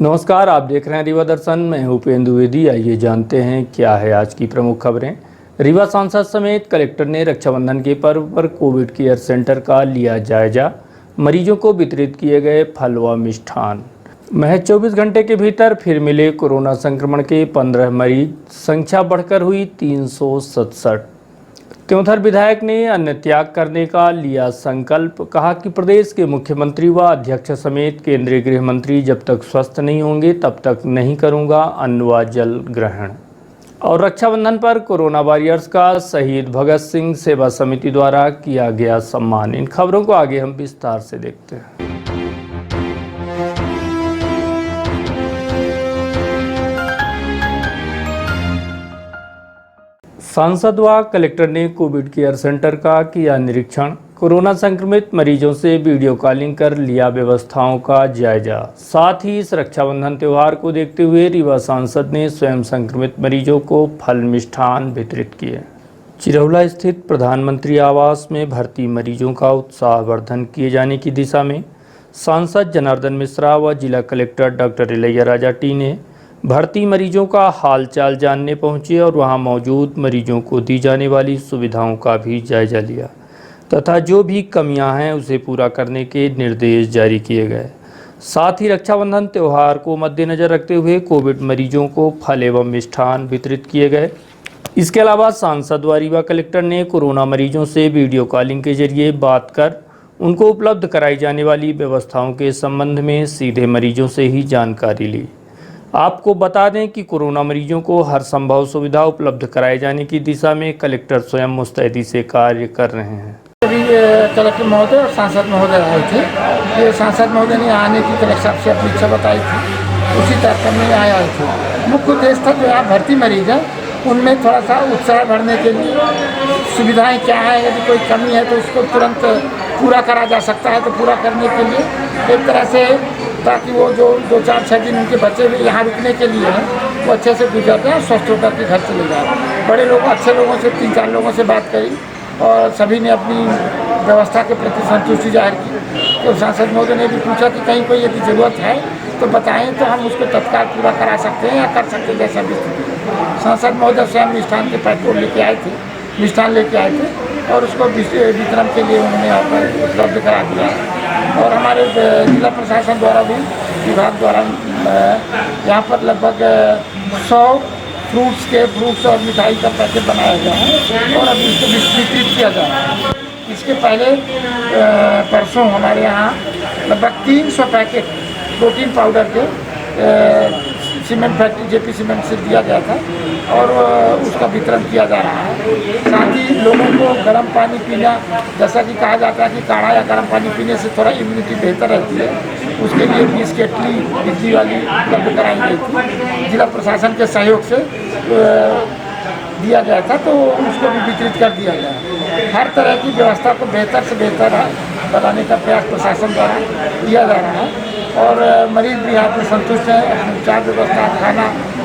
नमस्कार, आप देख रहे हैं रीवा दर्शन। मैं हूं उपेंद्र द्विवेदी। आइए जानते हैं क्या है आज की प्रमुख खबरें। रीवा सांसद समेत कलेक्टर ने रक्षाबंधन के पर्व पर कोविड केयर सेंटर का लिया जायजा। मरीजों को वितरित किए गए फल व मिष्ठान। महज 24 घंटे के भीतर फिर मिले कोरोना संक्रमण के 15 मरीज, संख्या बढ़कर हुई 367। त्योंथर विधायक ने अन्न त्याग करने का लिया संकल्प। कहा कि प्रदेश के मुख्यमंत्री व अध्यक्ष समेत केंद्रीय गृह मंत्री जब तक स्वस्थ नहीं होंगे तब तक नहीं करूंगा अन्न व जल ग्रहण। और रक्षाबंधन पर कोरोना वॉरियर्स का शहीद भगत सिंह सेवा समिति द्वारा किया गया सम्मान। इन खबरों को आगे हम विस्तार से देखते हैं। सांसद व कलेक्टर ने कोविड केयर सेंटर का किया निरीक्षण। कोरोना संक्रमित मरीजों से वीडियो कॉलिंग कर लिया व्यवस्थाओं का जायजा। साथ ही इस रक्षाबंधन त्यौहार को देखते हुए रीवा सांसद ने स्वयं संक्रमित मरीजों को फल मिष्ठान वितरित किए। चिरौला स्थित प्रधानमंत्री आवास में भर्ती मरीजों का उत्साहवर्धन किए जाने की दिशा में सांसद जनार्दन मिश्रा व जिला कलेक्टर डॉक्टर इलैयाराजा टी ने भर्ती मरीजों का हालचाल जानने पहुंचे और वहां मौजूद मरीजों को दी जाने वाली सुविधाओं का भी जायजा लिया तथा जो भी कमियां हैं उसे पूरा करने के निर्देश जारी किए गए। साथ ही रक्षाबंधन त्यौहार को मद्देनजर रखते हुए कोविड मरीजों को फल एवं मिष्ठान वितरित किए गए। इसके अलावा सांसद व रीवा कलेक्टर ने कोरोना मरीजों से वीडियो कॉलिंग के जरिए बात कर उनको उपलब्ध कराई जाने वाली व्यवस्थाओं के संबंध में सीधे मरीजों से ही जानकारी ली। आपको बता दें कि कोरोना मरीजों को हर संभव सुविधा उपलब्ध कराए जाने की दिशा में कलेक्टर स्वयं मुस्तैदी से कार्य कर रहे हैं। अभी कलेक्टर महोदय और सांसद महोदय आए थे। ये सांसद महोदय ने आने की कलेक्टर साहब से अपनी इच्छा बताई थी, उसी तरह में यहाँ आए थे। मुख्य उद्देश्य था जो यहाँ भर्ती मरीज हैं उनमें थोड़ा सा उत्साह बढ़ने के लिए सुविधाएं क्या हैं, यदि कोई कमी है तो उसको तुरंत पूरा करा जा सकता है, तो पूरा करने के लिए एक तरह से ताकि वो जो 2-4-6 दिन उनके बच्चे भी यहाँ रुकने के लिए हैं वो अच्छे से गुजर जाए, स्वस्थ होकर के घर चले जाए। बड़े लोग अच्छे लोगों से 3-4 लोगों से बात करी और सभी ने अपनी व्यवस्था के प्रति संतुष्टि जाहिर की। तो सांसद महोदय ने भी पूछा कि कहीं कोई यदि ज़रूरत है तो बताएं तो हम उसको तत्काल पूरा करा सकते हैं या कर सकते हैं जैसा भी स्थिति। सांसद महोदय स्वयं मिष्ठान के पैकेट लेके आए थे, मिष्ठान लेके आए थे और उसको वितरण के लिए उन्होंने यहाँ पर उपलब्ध करा दिया। और हमारे जिला प्रशासन द्वारा भी विभाग द्वारा यहाँ पर लगभग 100 फ्रूट्स और मिठाई का पैकेट बनाया गया है और अभी इसको वितरित किया जा रहा है। इसके पहले परसों हमारे यहाँ लगभग 300 पैकेट प्रोटीन पाउडर के सीमेंट फैक्ट्री जेपी सीमेंट से दिया गया था और उसका वितरण किया जा रहा है। साथ ही लोगों को गर्म पानी पीना, जैसा कि कहा जाता है कि काढ़ा या गर्म पानी पीने से थोड़ा इम्यूनिटी बेहतर रहती है, उसके लिए 20 केटली बिजली वाली उपलब्ध कराई गई थी। जिला प्रशासन के सहयोग से दिया गया था तो उसको भी वितरित कर दिया गया। हर तरह की व्यवस्था को बेहतर से बेहतर बनाने का प्रयास प्रशासन द्वारा किया जा रहा है और मरीज भी यहाँ पर संतुष्ट हैं। अपनी उपचार व्यवस्था, खाना,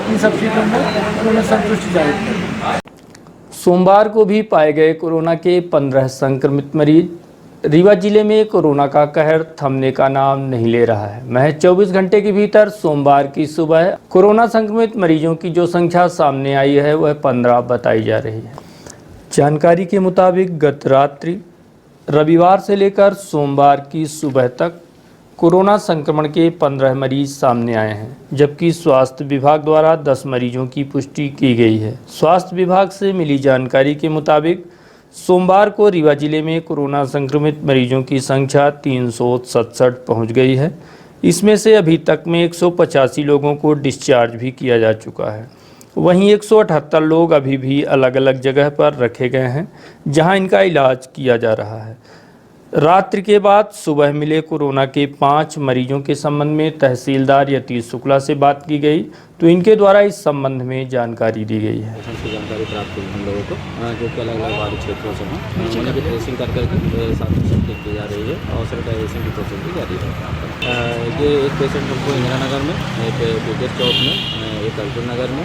इन सब चीज़ों में उन्होंने संतुष्टि जाहिर की। सोमवार को भी पाए गए कोरोना के 15 संक्रमित मरीज। रीवा जिले में कोरोना का कहर थमने का नाम नहीं ले रहा है। महज 24 घंटे के भीतर सोमवार की सुबह कोरोना संक्रमित मरीजों की जो संख्या सामने आई है वह 15 बताई जा रही है। जानकारी के मुताबिक गत रात्रि रविवार से लेकर सोमवार की सुबह तक कोरोना संक्रमण के 15 मरीज सामने आए हैं, जबकि स्वास्थ्य विभाग द्वारा 10 मरीजों की पुष्टि की गई है। स्वास्थ्य विभाग से मिली जानकारी के मुताबिक सोमवार को रीवा जिले में कोरोना संक्रमित मरीजों की संख्या 367 पहुंच गई है। इसमें से अभी तक में 185 लोगों को डिस्चार्ज भी किया जा चुका है। वहीं 178 लोग अभी भी अलग अलग जगह पर रखे गए हैं जहां इनका इलाज किया जा रहा है। रात्रि के बाद सुबह मिले कोरोना के 5 मरीजों के संबंध में तहसीलदार यतीश शुक्ला से बात की गई तो इनके द्वारा इस संबंध में जानकारी दी गई है। जानकारी प्राप्त हुई हम लोगों को जो कि अलग अलग बाहरी क्षेत्रों से हैं, उन्हें भी ट्रेसिंग कर करके साथ में सेटिंग की जा रही है और सैनिटाइजेशन की प्रोसेस भी जारी है। ये एक पेशेंट हमको इंदिरा नगर में, एक पीटीएस चौक में, एक अर्जुन नगर में,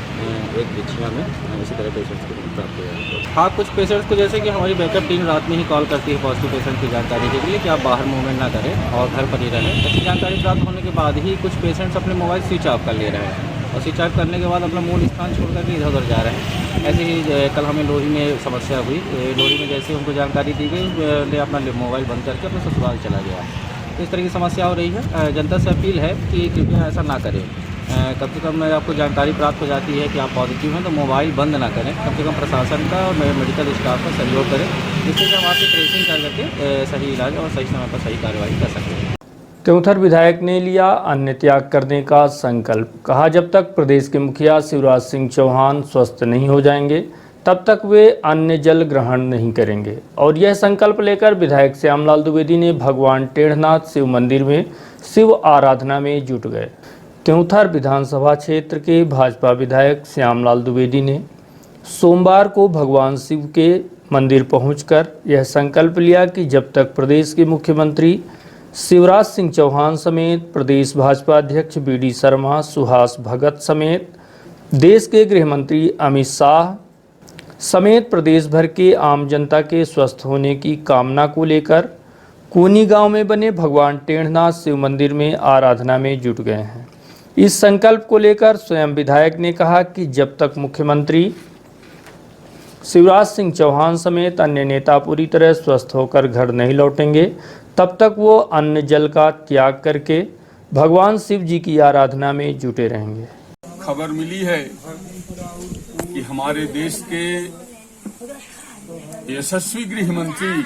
एक बिछिया में, इसी तरह पेशेंट्स को प्राप्त हो जाए। हाँ, कुछ पेशेंट्स को जैसे कि हमारी बैकअप टीम रात में ही कॉल करती है पॉजिटिव पेशेंट की जानकारी के लिए कि आप बाहर मूवमेंट ना करें और घर पर ही रहें। ऐसी जानकारी प्राप्त होने के बाद ही कुछ पेशेंट्स अपने मोबाइल स्विच ऑफ कर ले रहे हैं और स्विच ऑफ करने के बाद अपना मूल स्थान छोड़ करके इधर उधर जा रहे हैं। ऐसे ही कल हमें लोरी में समस्या हुई। लोरी में जैसे उनको जानकारी दी गई, ले अपना मोबाइल बंद करके अपने ससुराल चला गया। तो इस तरह की समस्या हो रही है। जनता से अपील है कि कृपया ऐसा ना करें। कम से कम आपको जानकारी प्राप्त हो जाती है कि आप पॉजिटिव हैं तो मोबाइल बंद ना करें। कम से कम प्रशासन का और मेडिकल स्टाफ का सहयोग करें, जिससे कि हम आपकी ट्रेसिंग कर करके सही इलाज और सही समय पर सही कार्रवाई कर सकते हैं। त्योंथर विधायक ने लिया अन्न त्याग करने का संकल्प। कहा, जब तक प्रदेश के मुखिया शिवराज सिंह चौहान स्वस्थ नहीं हो जाएंगे तब तक वे अन्न जल ग्रहण नहीं करेंगे। और यह संकल्प लेकर विधायक श्यामलाल द्विवेदी ने भगवान टेढ़नाथ शिव मंदिर में शिव आराधना में जुट गए। त्योंथर विधानसभा क्षेत्र के भाजपा विधायक श्यामलाल द्विवेदी ने सोमवार को भगवान शिव के मंदिर पहुंचकर यह संकल्प लिया कि जब तक प्रदेश के मुख्यमंत्री शिवराज सिंह चौहान समेत प्रदेश भाजपा अध्यक्ष BD शर्मा, सुहास भगत समेत देश के गृह मंत्री अमित शाह समेत प्रदेश भर के आम जनता के स्वस्थ होने की कामना को लेकर कोनी गांव में बने भगवान टेढ़नाथ शिव मंदिर में आराधना में जुट गए हैं। इस संकल्प को लेकर स्वयं विधायक ने कहा कि जब तक मुख्यमंत्री शिवराज सिंह चौहान समेत अन्य नेता पूरी तरह स्वस्थ होकर घर नहीं लौटेंगे तब तक वो अन्न जल का त्याग करके भगवान शिव जी की आराधना में जुटे रहेंगे। खबर मिली है कि हमारे देश के यशस्वी गृह मंत्री,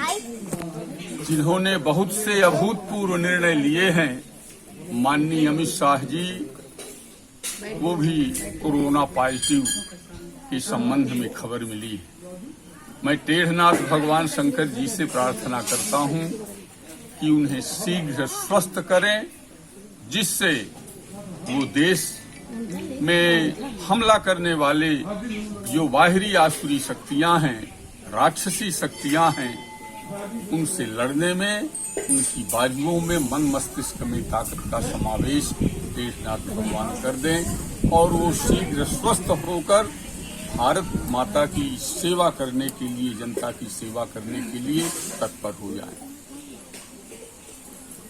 जिन्होंने बहुत से अभूतपूर्व निर्णय लिए हैं, माननीय अमित शाह जी, वो भी कोरोना पॉजिटिव के संबंध में खबर मिली है। मैं टेढ़नाथ भगवान शंकर जी से प्रार्थना करता हूं कि उन्हें शीघ्र स्वस्थ करें, जिससे वो देश में हमला करने वाले जो बाहरी आसुरी शक्तियां हैं, राक्षसी शक्तियां हैं, उनसे लड़ने में उनकी बाजुओं में मन मस्तिष्क में ताकत का समावेश टेढ़नाथ भगवान कर दें और वो शीघ्र स्वस्थ होकर भारत माता की सेवा करने के लिए, जनता की सेवा करने के लिए तत्पर हो जाए।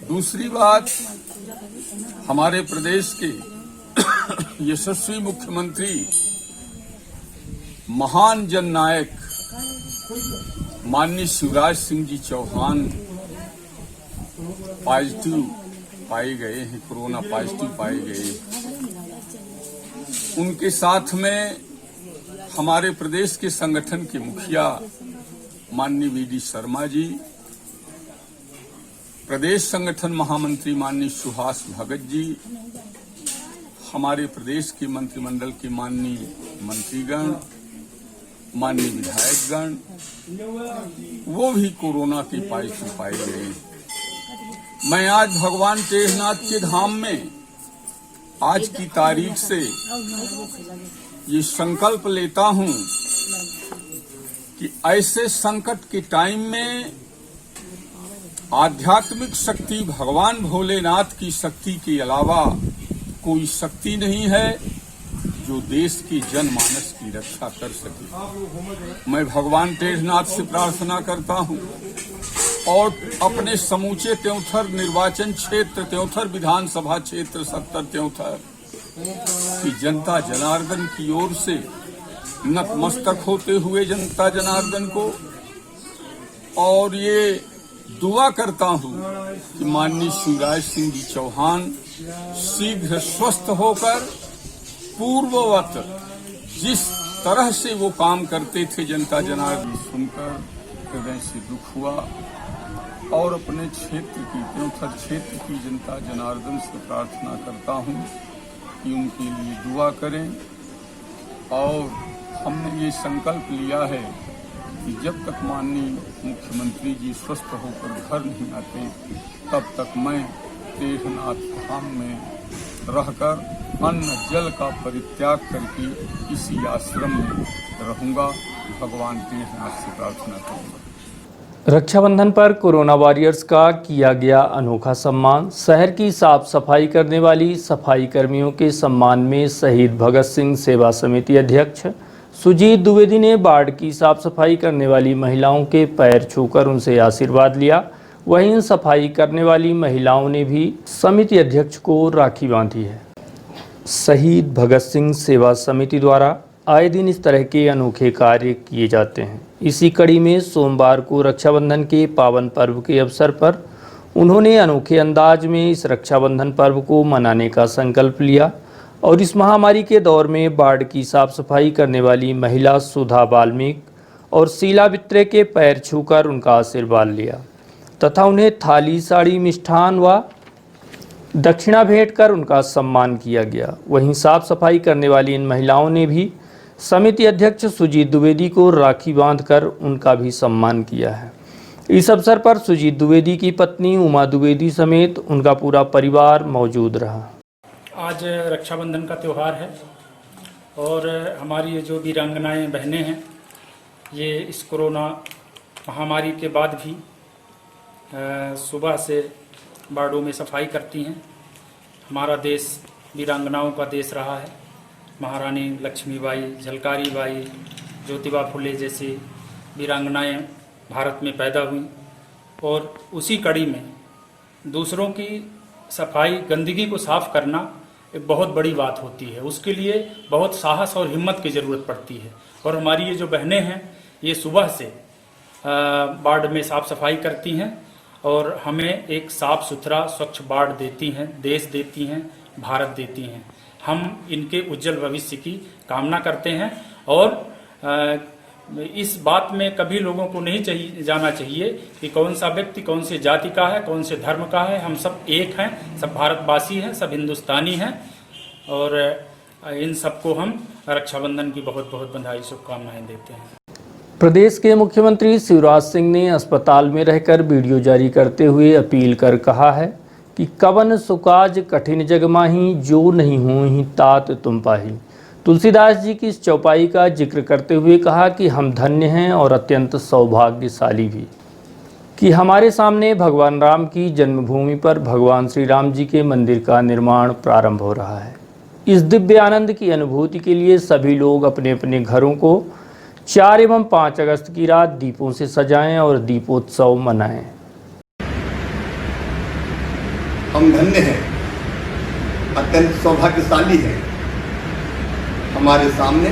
दूसरी बात, हमारे प्रदेश के यशस्वी मुख्यमंत्री, महान जननायक माननीय शिवराज सिंह जी चौहान पॉजिटिव पाए गए हैं, कोरोना पॉजिटिव पाए गए। उनके साथ में हमारे प्रदेश के संगठन के मुखिया माननीय BD शर्मा जी, प्रदेश संगठन महामंत्री माननीय सुहास भगत जी, हमारे प्रदेश के मंत्रिमंडल के माननीय मंत्रीगण, माननीय विधायकगण, वो भी कोरोना के पॉजिटिव पाए गए। मैं आज भगवान टेढ़नाथ के धाम में आज की तारीख से ये संकल्प लेता हूं कि ऐसे संकट के टाइम में आध्यात्मिक शक्ति भगवान भोलेनाथ की शक्ति के अलावा कोई शक्ति नहीं है जो देश के जनमानस की रक्षा कर सके। मैं भगवान टेढ़नाथ से प्रार्थना करता हूं और अपने समूचे त्योंथर निर्वाचन क्षेत्र, त्योंथर विधानसभा क्षेत्र 70 त्योंथर की जनता जनार्दन की ओर से नतमस्तक होते हुए जनता जनार्दन को और ये दुआ करता हूं कि माननीय शिवराज सिंह जी चौहान शीघ्र स्वस्थ होकर पूर्ववत जिस तरह से वो काम करते थे जनता जनार्दन सुनकर हृदय से दुख हुआ और अपने क्षेत्र की, त्योंथर क्षेत्र की जनता जनार्दन से प्रार्थना करता हूं कि उनके लिए दुआ करें। और हमने ये संकल्प लिया है कि जब तक माननीय मुख्यमंत्री जी स्वस्थ होकर घर नहीं आते तब तक मैं टेढ़नाथ धाम में रहकर अन्न जल का परित्याग करके इसी आश्रम में रहूंगा। भगवान टेढ़नाथ से प्रार्थना करूंगा। रक्षाबंधन पर कोरोना वॉरियर्स का किया गया अनोखा सम्मान। शहर की साफ सफाई करने वाली सफाई कर्मियों के सम्मान में शहीद भगत सिंह सेवा समिति अध्यक्ष सुजीत द्विवेदी ने बाढ़ की साफ सफाई करने वाली महिलाओं के पैर छूकर उनसे आशीर्वाद लिया। वहीं सफाई करने वाली महिलाओं ने भी समिति अध्यक्ष को राखी बांधी है। शहीद भगत सिंह सेवा समिति द्वारा आए दिन इस तरह के अनोखे कार्य किए जाते हैं। इसी कड़ी में सोमवार को रक्षाबंधन के पावन पर्व के अवसर पर उन्होंने अनोखे अंदाज में इस रक्षाबंधन पर्व को मनाने का संकल्प लिया और इस महामारी के दौर में बाढ़ की साफ सफाई करने वाली महिला सुधा वाल्मीकि और शीला बित्रे के पैर छूकर उनका आशीर्वाद लिया तथा उन्हें थाली, साड़ी, मिष्ठान व दक्षिणा भेंट कर उनका सम्मान किया गया। वहीं साफ सफाई करने वाली इन महिलाओं ने भी समिति अध्यक्ष सुजीत द्विवेदी को राखी बांधकर उनका भी सम्मान किया है। इस अवसर पर सुजीत द्विवेदी की पत्नी उमा द्विवेदी समेत उनका पूरा परिवार मौजूद रहा। आज रक्षाबंधन का त्यौहार है और हमारी ये जो वीरांगनाएं बहनें हैं ये इस कोरोना महामारी के बाद भी सुबह से बाड़ों में सफाई करती हैं। हमारा देश वीरांगनाओं का देश रहा है। महारानी लक्ष्मीबाई, झलकारी बाई, ज्योतिबा फुले जैसी वीरांगनाएं भारत में पैदा हुई और उसी कड़ी में दूसरों की सफाई, गंदगी को साफ करना एक बहुत बड़ी बात होती है। उसके लिए बहुत साहस और हिम्मत की ज़रूरत पड़ती है और हमारी ये जो बहनें हैं ये सुबह से वार्ड में साफ सफाई करती हैं और हमें एक साफ सुथरा स्वच्छ वार्ड देती हैं, देश देती हैं, भारत देती हैं। हम इनके उज्जवल भविष्य की कामना करते हैं और इस बात में कभी लोगों को नहीं जाना चाहिए कि कौन सा व्यक्ति कौन से जाति का है, कौन से धर्म का है। हम सब एक हैं, सब भारतवासी हैं, सब हिंदुस्तानी हैं और इन सबको हम रक्षाबंधन की बहुत बहुत बधाई, शुभकामनाएं देते हैं। प्रदेश के मुख्यमंत्री शिवराज सिंह ने अस्पताल में रहकर वीडियो जारी करते हुए अपील कर कहा है कि कवन सुकाज कठिन जग माही, जो नहीं होहि तात तुम पाही। तुलसीदास जी की इस चौपाई का जिक्र करते हुए कहा कि हम धन्य हैं और अत्यंत सौभाग्यशाली भी कि हमारे सामने भगवान राम की जन्मभूमि पर भगवान श्री राम जी के मंदिर का निर्माण प्रारंभ हो रहा है। इस दिव्य आनंद की अनुभूति के लिए सभी लोग अपने अपने घरों को 4 एवं 5 अगस्त की रात दीपों से सजाएं और दीपोत्सव मनाएं। हम धन्य हैं, अत्यंत सौभाग्यशाली हैं। हमारे सामने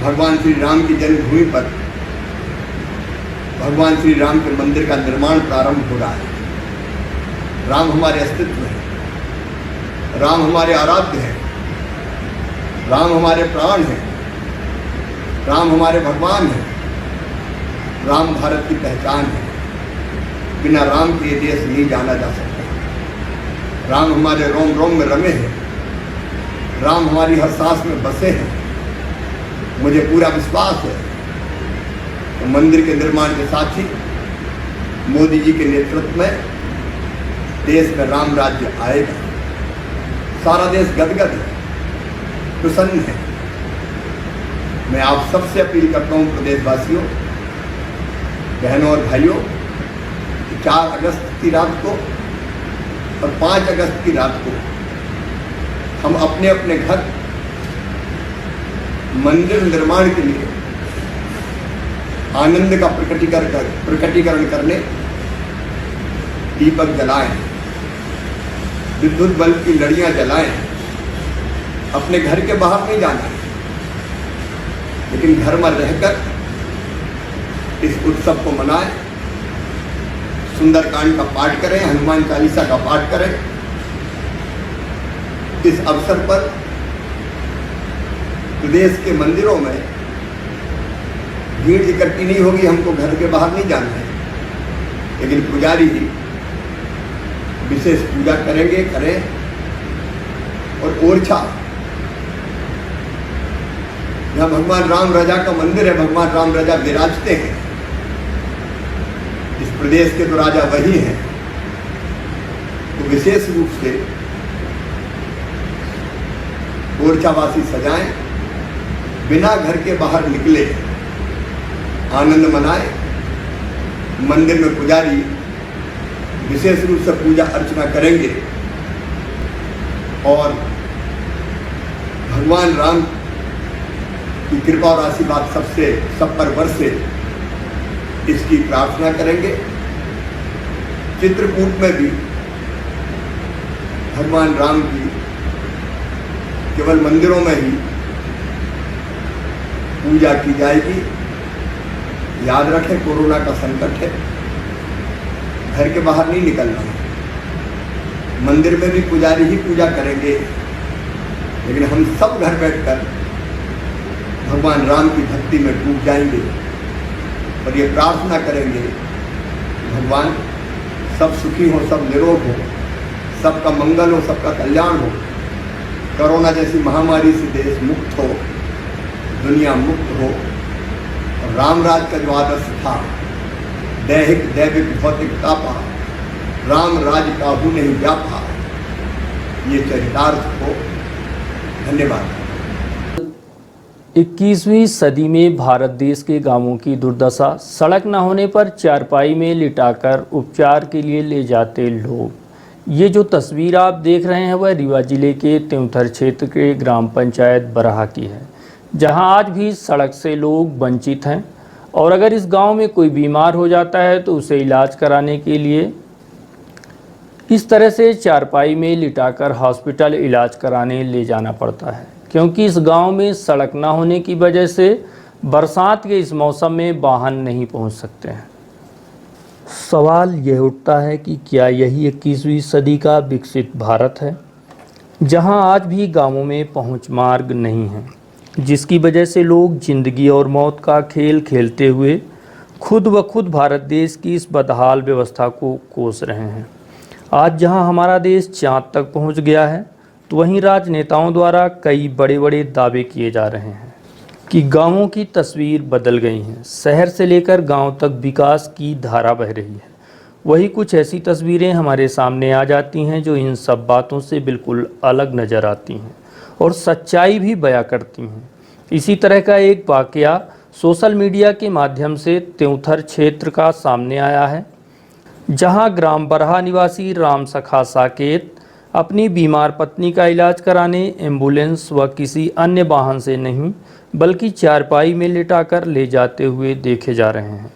भगवान श्री राम की जन्मभूमि पर भगवान श्री राम के मंदिर का निर्माण प्रारंभ हो रहा है। राम हमारे अस्तित्व है, राम हमारे आराध्य हैं, राम हमारे प्राण हैं, राम हमारे भगवान हैं, राम भारत की पहचान है। बिना राम के ये देश नहीं जाना जा सकता। राम हमारे रोम रोम में रमे हैं, राम हमारी हर सांस में बसे हैं। मुझे पूरा विश्वास है तो मंदिर के निर्माण के साथ ही मोदी जी के नेतृत्व में देश में राम राज्य आएगा। सारा देश गदगद है, प्रसन्न है। मैं आप सबसे अपील करता हूँ प्रदेशवासियों, बहनों और भाइयों, 4 अगस्त की रात को और 5 अगस्त की रात को हम अपने अपने घर मंदिर निर्माण के लिए आनंद का प्रकटीकरण करने दीपक जलाएं, विद्युत बल्ब की लड़ियां जलाएं। अपने घर के बाहर नहीं जाना है, लेकिन घर में रहकर इस उत्सव को मनाएं। सुंदरकांड का पाठ करें, हनुमान चालीसा का पाठ करें। इस अवसर पर प्रदेश के मंदिरों में भीड़ इकट्ठी नहीं होगी, हमको घर के बाहर नहीं जाना है, लेकिन पुजारी ही विशेष पूजा करें और ओरछा जहाँ भगवान राम राजा का मंदिर है, भगवान राम राजा विराजते हैं। इस प्रदेश के तो राजा वही हैं, तो विशेष रूप से ओरछावासी सजाएं, बिना घर के बाहर निकले आनंद मनाएं। मंदिर में पुजारी विशेष रूप से पूजा अर्चना करेंगे और भगवान राम की कृपा और आशीर्वाद सब पर बरसे, इसकी प्रार्थना करेंगे। चित्रकूट में भी भगवान राम की केवल मंदिरों में ही पूजा की जाएगी। याद रखें, कोरोना का संकट है, घर के बाहर नहीं निकलना है। मंदिर में भी पुजारी ही पूजा करेंगे, लेकिन हम सब घर बैठकर भगवान राम की भक्ति में डूब जाएंगे और ये प्रार्थना करेंगे, भगवान सब सुखी हो, सब निरोग हो, सबका मंगल हो, सबका कल्याण हो, कोरोना जैसी महामारी से देश मुक्त हो, दुनिया मुक्त हो, और राम राज का जो आदर्श था, दैहिक दैविक भौतिक तापा, राम राज काहू नहीं व्यापा, ये चरितार्थ हो। धन्यवाद। 21वीं सदी में भारत देश के गांवों की दुर्दशा, सड़क न होने पर चारपाई में लिटाकर उपचार के लिए ले जाते लोग। ये जो तस्वीर आप देख रहे हैं वह रीवा जिले के त्योंथर क्षेत्र के ग्राम पंचायत बराहा की है, जहां आज भी सड़क से लोग वंचित हैं और अगर इस गांव में कोई बीमार हो जाता है तो उसे इलाज कराने के लिए इस तरह से चारपाई में लिटाकर हॉस्पिटल इलाज कराने ले जाना पड़ता है, क्योंकि इस गांव में सड़क ना होने की वजह से बरसात के इस मौसम में वाहन नहीं पहुंच सकते हैं। सवाल यह उठता है कि क्या यही 21वीं सदी का विकसित भारत है, जहां आज भी गांवों में पहुंच मार्ग नहीं है, जिसकी वजह से लोग जिंदगी और मौत का खेल खेलते हुए खुद ब खुद भारत देश की इस बदहाल व्यवस्था को कोस रहे हैं। आज जहां हमारा देश चाँद तक पहुंच गया है, तो वहीं राजनेताओं द्वारा कई बड़े बड़े दावे किए जा रहे हैं कि गांवों की तस्वीर बदल गई है, शहर से लेकर गांव तक विकास की धारा बह रही है। वही कुछ ऐसी तस्वीरें हमारे सामने आ जाती हैं जो इन सब बातों से बिल्कुल अलग नज़र आती हैं और सच्चाई भी बयां करती हैं। इसी तरह का एक वाकया सोशल मीडिया के माध्यम से त्योंथर क्षेत्र का सामने आया है, जहां ग्राम बराहा निवासी राम सखा साकेत अपनी बीमार पत्नी का इलाज कराने एम्बुलेंस व किसी अन्य वाहन से नहीं बल्कि चारपाई में लिटाकर ले जाते हुए देखे जा रहे हैं।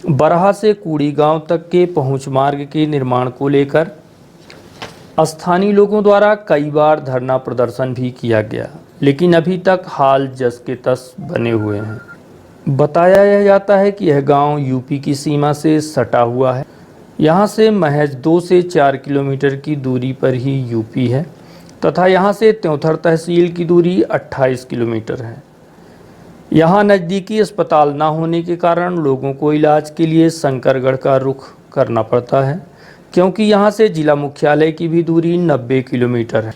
बराहा से कूड़ी गांव तक के पहुंच मार्ग के निर्माण को लेकर स्थानीय लोगों द्वारा कई बार धरना प्रदर्शन भी किया गया, लेकिन अभी तक हाल जस के तस बने हुए हैं। बताया जाता है कि यह गांव यूपी की सीमा से सटा हुआ है। यहां से महज 2 से 4 किलोमीटर की दूरी पर ही यूपी है तथा यहां से त्योंथर तहसील की दूरी 28 किलोमीटर है। यहां नज़दीकी अस्पताल ना होने के कारण लोगों को इलाज के लिए शंकरगढ़ का रुख करना पड़ता है, क्योंकि यहां से जिला मुख्यालय की भी दूरी 90 किलोमीटर है।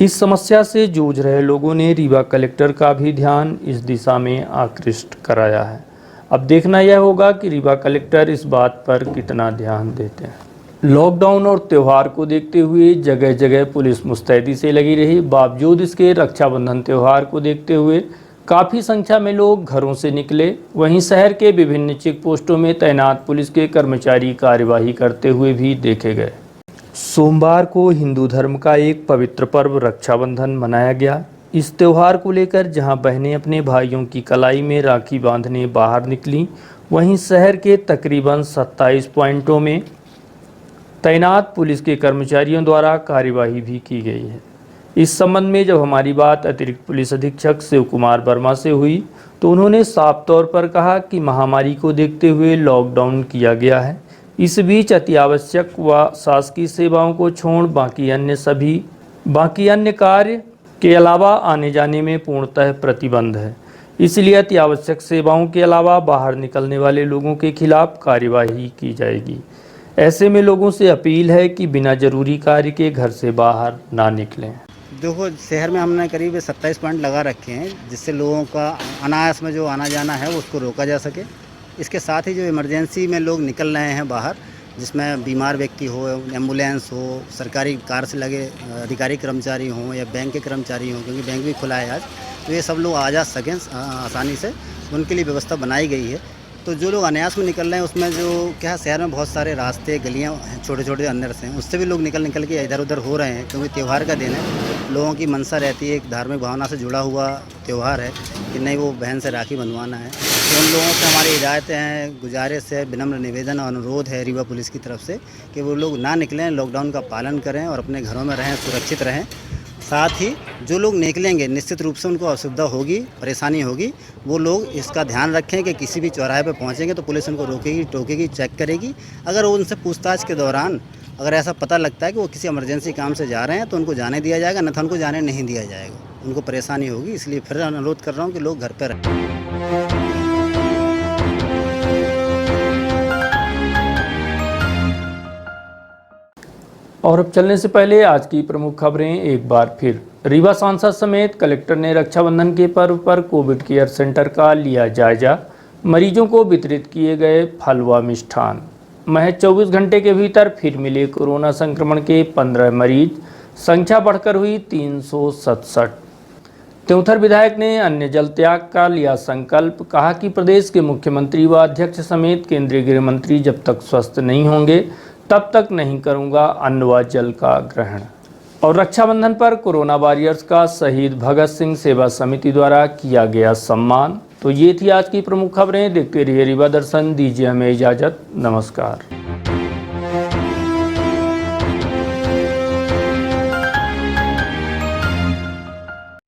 इस समस्या से जूझ रहे लोगों ने रीवा कलेक्टर का भी ध्यान इस दिशा में आकृष्ट कराया है। अब देखना यह होगा कि रीवा कलेक्टर इस बात पर कितना ध्यान देते हैं। लॉकडाउन और त्यौहार को देखते हुए जगह जगह पुलिस मुस्तैदी से लगी रही। बावजूद इसके रक्षाबंधन त्यौहार को देखते हुए काफ़ी संख्या में लोग घरों से निकले। वहीं शहर के विभिन्न चेक पोस्टों में तैनात पुलिस के कर्मचारी कार्यवाही करते हुए भी देखे गए। सोमवार को हिंदू धर्म का एक पवित्र पर्व रक्षाबंधन मनाया गया। इस त्यौहार को लेकर जहां बहनें अपने भाइयों की कलाई में राखी बांधने बाहर निकलीं, वहीं शहर के तकरीबन 27 पॉइंटों में तैनात पुलिस के कर्मचारियों द्वारा कार्यवाही भी की गई है। इस संबंध में जब हमारी बात अतिरिक्त पुलिस अधीक्षक शिव कुमार वर्मा से हुई तो उन्होंने साफ तौर पर कहा कि महामारी को देखते हुए लॉकडाउन किया गया है। इस बीच अति आवश्यक व शासकीय सेवाओं को छोड़ बाकी अन्य कार्य के अलावा आने जाने में पूर्णतः प्रतिबंध है। इसलिए अति आवश्यक सेवाओं के अलावा बाहर निकलने वाले लोगों के खिलाफ कार्यवाही की जाएगी। ऐसे में लोगों से अपील है कि बिना जरूरी कार्य के घर से बाहर ना निकलें। देखो, शहर में हमने करीब 27 पॉइंट लगा रखे हैं, जिससे लोगों का अनायास में जो आना जाना है उसको रोका जा सके। इसके साथ ही जो इमरजेंसी में लोग निकल रहे हैं बाहर, जिसमें बीमार व्यक्ति हो, एम्बुलेंस हो, सरकारी कार से लगे अधिकारी कर्मचारी हों या बैंक के कर्मचारी हों, क्योंकि बैंक भी खुला है आज, तो ये सब लोग आ जा सकें आसानी से, उनके लिए व्यवस्था बनाई गई है। तो जो लोग अनायास में निकल रहे हैं उसमें जो क्या शहर में बहुत सारे रास्ते गलियाँ छोटे छोटे अंदर से हैं, उससे भी लोग निकल के इधर उधर हो रहे हैं, क्योंकि त्यौहार का दिन है। लोगों की मनसा रहती है, एक धार्मिक भावना से जुड़ा हुआ त्यौहार है कि नहीं वो बहन से राखी बंधवाना है। तो उन लोगों से हमारी हिदायतें हैं, गुजारिश है, विनम्र निवेदन और अनुरोध है रीवा पुलिस की तरफ से कि वो लोग ना निकलें, लॉकडाउन का पालन करें और अपने घरों में रहें, सुरक्षित रहें। साथ ही जो लोग निकलेंगे निश्चित रूप से उनको असुविधा होगी, परेशानी होगी, वो लोग इसका ध्यान रखें कि किसी भी चौराहे पे पहुंचेंगे तो पुलिस उनको रोकेगी, टोकेगी, चेक करेगी। अगर उनसे पूछताछ के दौरान अगर ऐसा पता लगता है कि वो किसी इमरजेंसी काम से जा रहे हैं तो उनको जाने दिया जाएगा, अन्यथा उनको जाने नहीं दिया जाएगा, उनको परेशानी होगी। इसलिए फिर अनुरोध कर रहा हूँ कि लोग घर पर रहें। और अब चलने से पहले आज की प्रमुख खबरें एक बार फिर। रीवा सांसद समेत कलेक्टर ने रक्षाबंधन के पर्व पर कोविड केयर सेंटर का लिया जायजा। मरीजों को वितरित किए गए फल व मिष्ठान। महज 24 घंटे के भीतर फिर मिले कोरोना संक्रमण के 15 मरीज, संख्या बढ़कर हुई 367। त्योंथर विधायक ने अन्य जल त्याग का लिया संकल्प। कहा कि प्रदेश के मुख्यमंत्री व अध्यक्ष समेत केंद्रीय गृह मंत्री जब तक स्वस्थ नहीं होंगे तब तक नहीं करूंगा अन्न व जल का ग्रहण। और रक्षाबंधन पर कोरोना वॉरियर्स का शहीद भगत सिंह सेवा समिति द्वारा किया गया सम्मान। तो ये थी आज की प्रमुख खबरें। देखते रहिए रीवा दर्शन, दीजिए हमें इजाज़त। नमस्कार।